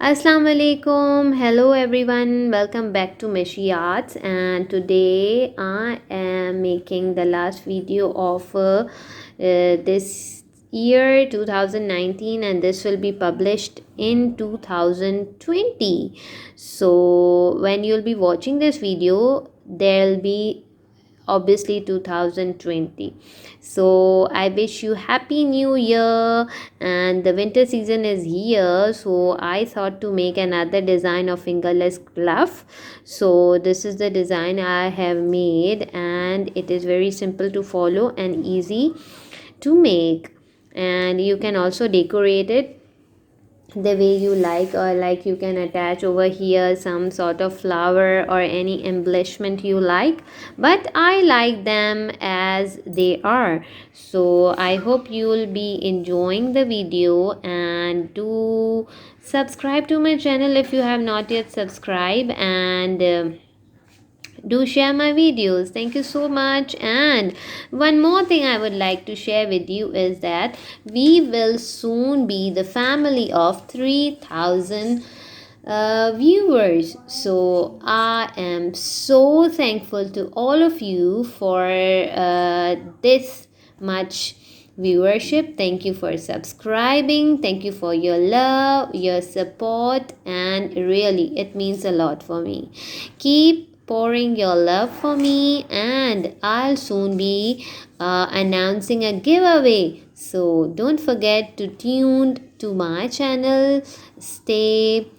Assalamu alaikum. Hello everyone. Welcome back to Mishi Arts, and today I am making the last video of this year 2019, and this will be published in 2020. So when you'll be watching this video, there'll be obviously 2020. So I wish you happy new year, and the winter season is here, so I thought to make another design of fingerless glove. So this is the design I have made, and it is very simple to follow and easy to make, and you can also decorate it the way you like, or like you can attach over here some sort of flower or any embellishment you like, but I like them as they are. So I hope you will be enjoying the video, and do subscribe to my channel if you have not yet subscribed, and do share my videos. Thank you so much. And one more thing I would like to share with you is that we will soon be the family of 3000 viewers. So I am so thankful to all of you for this much viewership. Thank you for subscribing. Thank you for your love, your support, and really it means a lot for me. Keep pouring your love for me, and I'll soon be announcing a giveaway. So don't forget to tune to my channel. Stay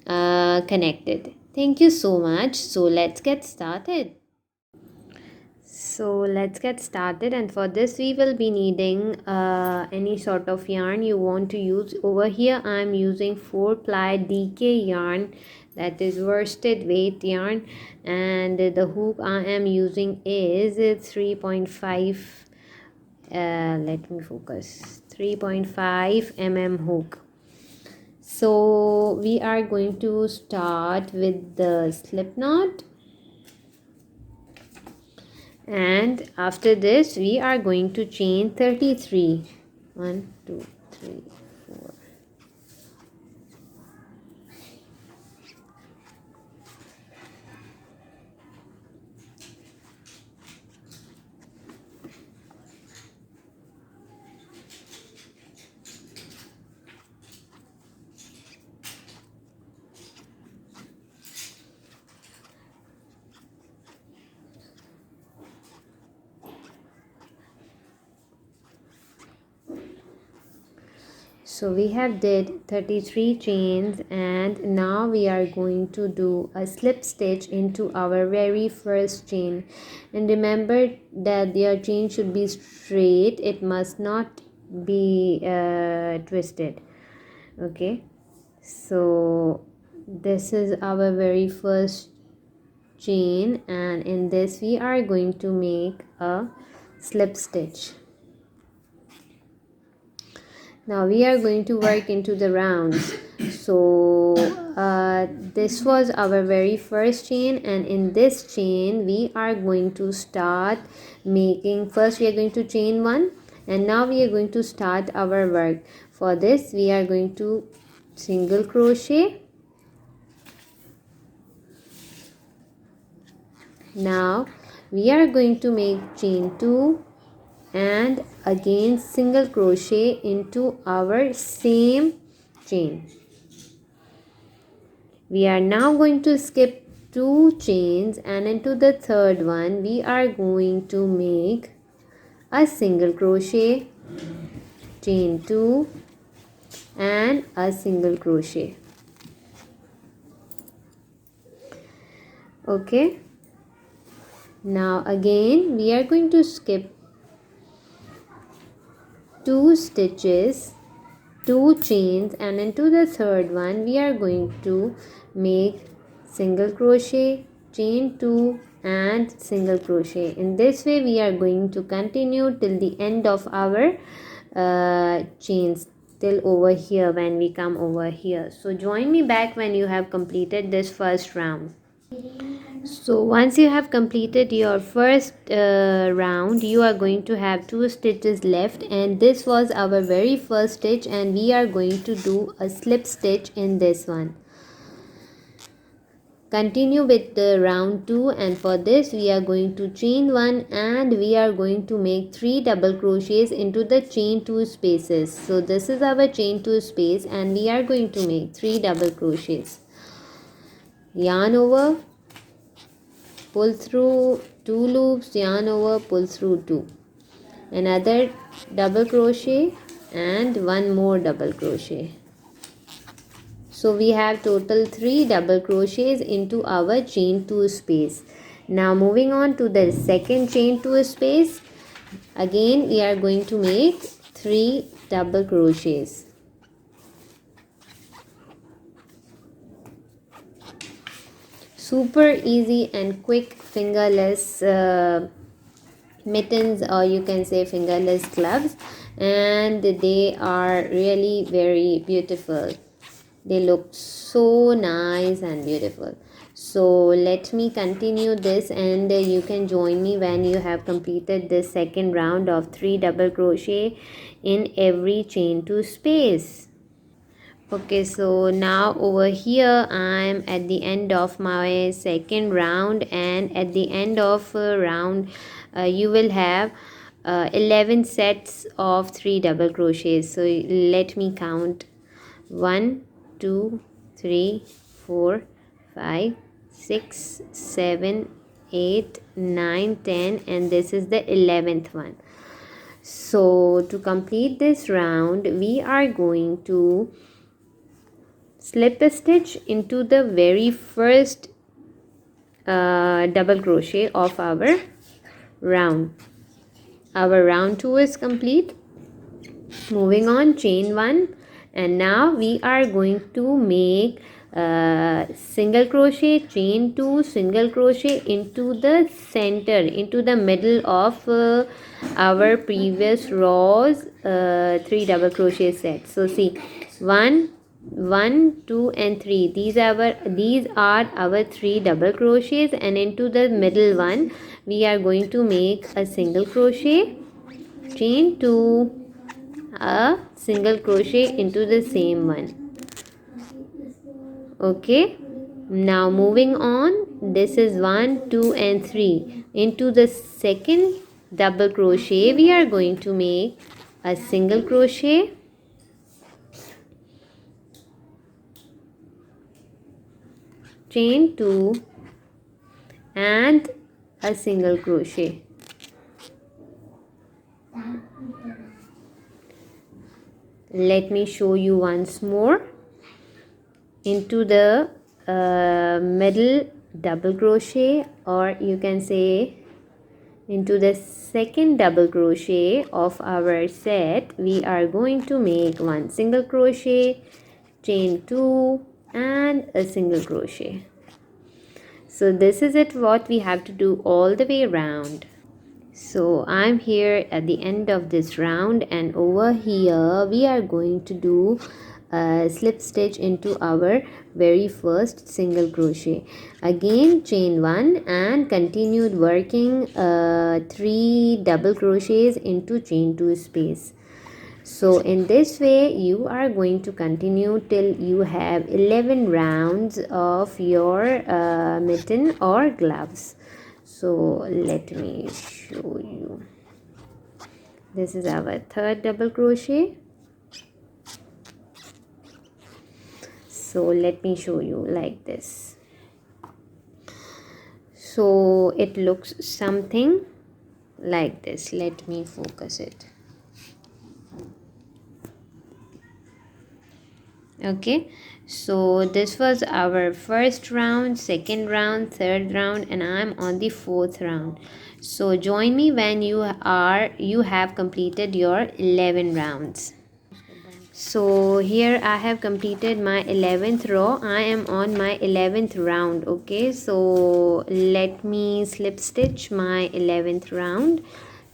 connected. Thank you so much. So let's get started. And for this we will be needing any sort of yarn you want to use. Over here I'm using 4-ply DK yarn, that is worsted weight yarn, and the hook I am using is 3.5 let me focus, 3.5 hook. So we are going to start with the slip knot, and after this we are going to chain 33. 1 2 3 4. So we have did 33 chains, and now we are going to do a slip stitch into our very first chain. And remember that your chain should be straight, it must not be twisted. Okay, so this is our very first chain, and in this we are going to make a slip stitch. Now we are going to work into the rounds. So this was our very first chain, and in this chain we are going to start making, first we are going to chain 1, and now we are going to start our work. For this we are going to single crochet. Now we are going to make chain 2 and again single crochet into our same chain. We are now going to skip 2 chains, and into the third one we are going to make a single crochet, chain 2 and a single crochet. Okay, now again we are going to skip 2 stitches, 2 chains, and into the third one we are going to make single crochet, chain 2 and single crochet. In this way we are going to continue till the end of our chains, till over here when we come over here. So join me back when you have completed this first round. So once you have completed your first round, you are going to have 2 stitches left, and this was our very first stitch, and we are going to do a slip stitch in this one. Continue with the round 2, and for this we are going to chain 1 and we are going to make 3 double crochets into the chain 2 spaces. So this is our chain 2 space and we are going to make 3 double crochets. Yarn over, pull through 2 loops, yarn over, pull through 2. Another double crochet and one more double crochet. So we have total 3 double crochets into our chain 2 space. Now moving on to the second chain 2 space. Again we are going to make 3 double crochets. Super easy and quick fingerless mittens, or you can say fingerless gloves, and they are really very beautiful. They look so nice and beautiful. So let me continue this, and you can join me when you have completed this second round of 3 double crochet in every chain 2 space. Okay, so now over here I'm at the end of my second round, and at the end of round you will have 11 sets of 3 double crochets. So let me count: 1 2 3 4 5 6 7 8 9 10, and this is the 11th one. So to complete this round we are going to slip a stitch into the very first double crochet of our round. Our round 2 is complete. Moving on, chain 1, and now we are going to make single crochet, chain 2, single crochet into the center, into the middle of our previous rows 3 double crochet sets. So see, 1 2 and 3, these are our 3 double crochets, and into the middle one we are going to make a single crochet, chain 2, a single crochet into the same one. Okay, now moving on, this is 1 2 and 3. Into the second double crochet we are going to make a single crochet, chain 2 and a single crochet. Let me show you once more. Into the middle double crochet, or you can say into the second double crochet of our set, we are going to make one single crochet, chain 2 and a single crochet. So this is it, what we have to do all the way around. So I'm here at the end of this round, and over here we are going to do a slip stitch into our very first single crochet. Again chain 1 and continued working 3 double crochets into chain 2 space. So in this way you are going to continue till you have 11 rounds of your mitten or gloves. So let me show you. This is our third double crochet. So let me show you like this. So it looks something like this. Let me focus it. Okay, so this was our first round, second round, third round, and I'm on the fourth round. So join me when you have completed your 11 rounds. So here I have completed my 11th row. I am on my 11th round. Okay, so let me slip stitch my 11th round.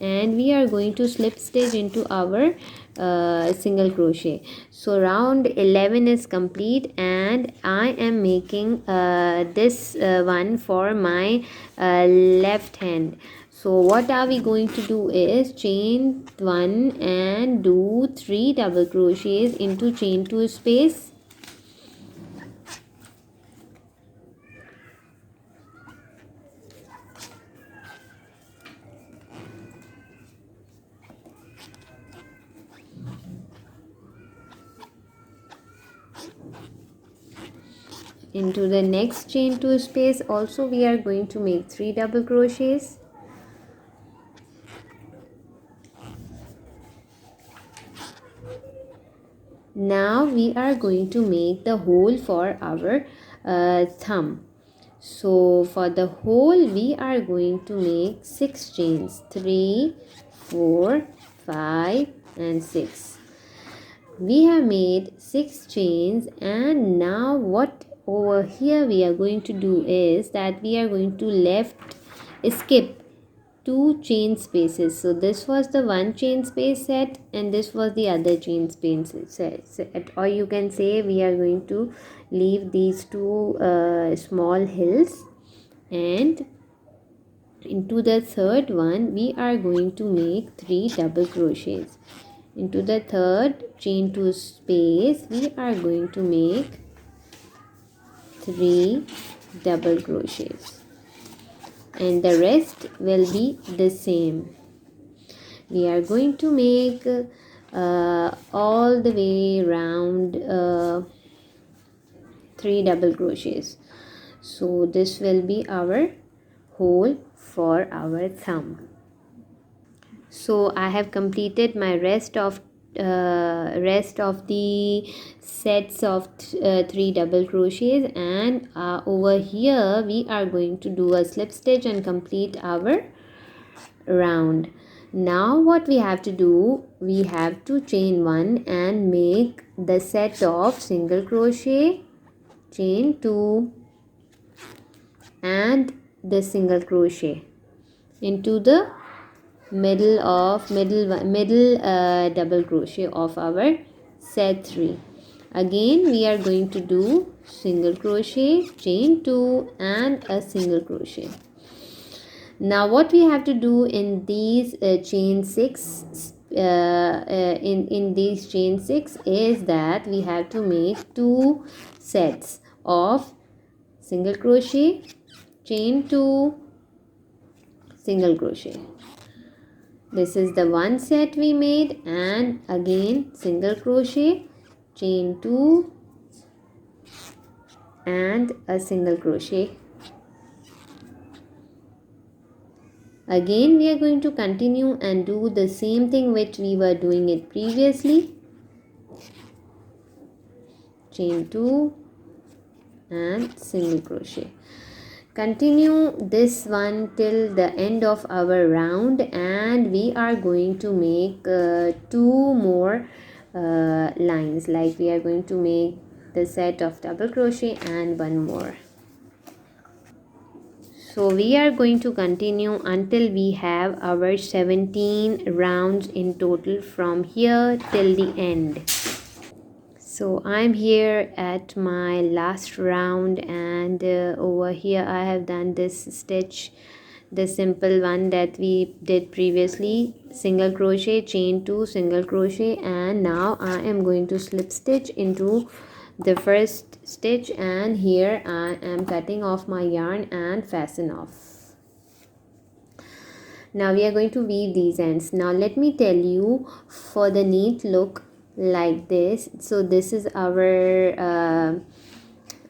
and we are going to slip stitch into our single crochet. So round 11 is complete, and I am making this one for my left hand. So what are we going to do is chain 1 and do 3 double crochets into chain 2 space. Into the next chain 2 space also we are going to make 3 double crochets. Now we are going to make the hole for our thumb. So for the hole we are going to make 6 chains, 3, 4, 5 and 6. We have made 6 chains, and now what over here we are going to do is that we are going to skip 2 chain spaces. So this was the one chain space set, and this was the other chain space set, or you can say we are going to leave these two small hills, and into the third one we are going to make 3 double crochets. Into the third chain 2 space we are going to make 3 double crochets, and the rest will be the same. We are going to make all the way round 3 double crochets. So this will be our hole for our thumb. So I have completed my rest of the sets of 3 double crochets, and over here we are going to do a slip stitch and complete our round. Now what we have to do, we have to chain 1 and make the set of single crochet, chain 2 and the single crochet into the middle double crochet of our set 3. Again we are going to do single crochet, chain 2 and a single crochet. Now what we have to do in these chain 6 in these chain 6 is that we have to make 2 sets of single crochet, chain 2, single crochet. This is the one set we made, and again single crochet, chain 2 and a single crochet. Again we are going to continue and do the same thing which we were doing it previously. Chain 2 and single crochet. Continue this one till the end of our round, and we are going to make 2 more lines, like we are going to make the set of double crochet and 1 more. So we are going to continue until we have our 17 rounds in total from here till the end. So I'm here at my last round, and over here I have done this stitch, the simple one that we did previously, single crochet, chain 2, single crochet, and now I am going to slip stitch into the first stitch, and here I am cutting off my yarn and fasten off. Now we are going to weave these ends. Now let me tell you, for the neat look like this, so this is our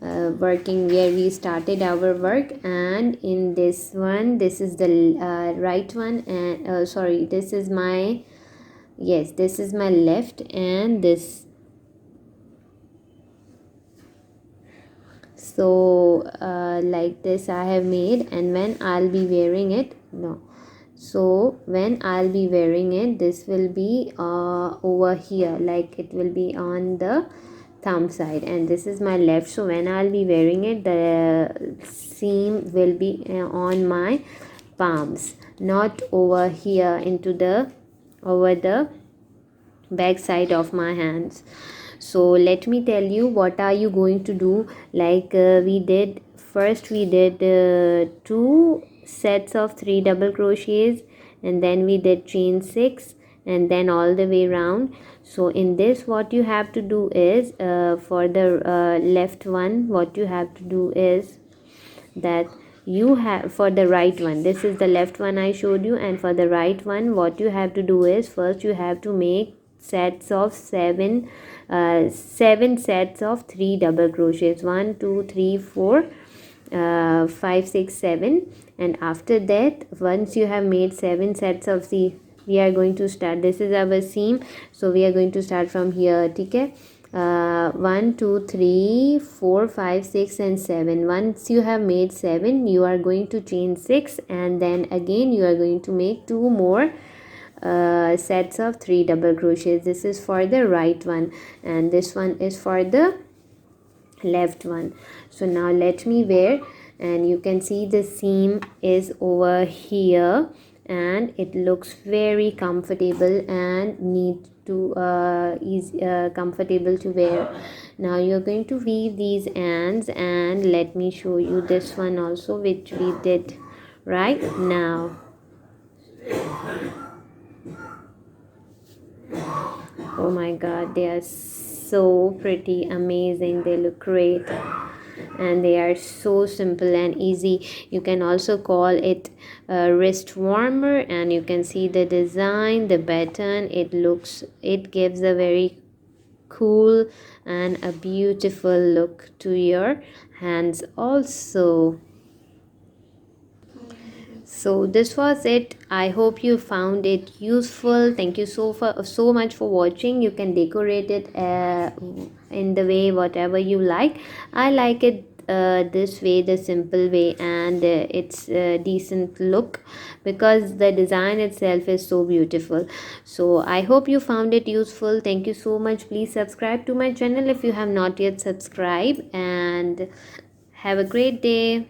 working where we started our work, and in this one, this is the right one, and sorry, this is my, yes, this is my left, and this, so like this I have made, and when I'll be wearing it, no, so when I'll be wearing it, this will be over here, like it will be on the thumb side, and this is my left, so when I'll be wearing it, the seam will be on my palms, not over here into the over the back side of my hands. So let me tell you what are you going to do. Like we did first, we did 2 sets of 3 double crochets, and then we did chain 6, and then all the way round. So in this, what you have to do is for the left one, what you have to do is that you have, for the right one, this is the left one I showed you, and for the right one, what you have to do is first you have to make sets of 7 sets of 3 double crochets, 1 2 3 4 5 6 7. And after that, once you have made 7 sets of the, we are going to start, this is our seam, so we are going to start from here. Okay, 1 2 3 4 5 6 and 7. Once you have made 7, you are going to chain 6, and then again you are going to make 2 more sets of 3 double crochets. This is for the right one, and this one is for the left one. So now let me wear, and you can see the seam is over here, and it looks very comfortable and neat to comfortable to wear. Now you're going to weave these ends, and let me show you this one also, which we did right now. Oh my god, they are so pretty, amazing, they look great, and they are so simple and easy. You can also call it a wrist warmer, and you can see the design, the pattern, it gives a very cool and a beautiful look to your hands also. So this was it. I hope you found it useful. Thank you so much for watching. You can decorate it in the way whatever you like. I like it this way, the simple way, and it's a decent look because the design itself is so beautiful. So I hope you found it useful. Thank you so much. Please subscribe to my channel if you have not yet subscribed, and have a great day.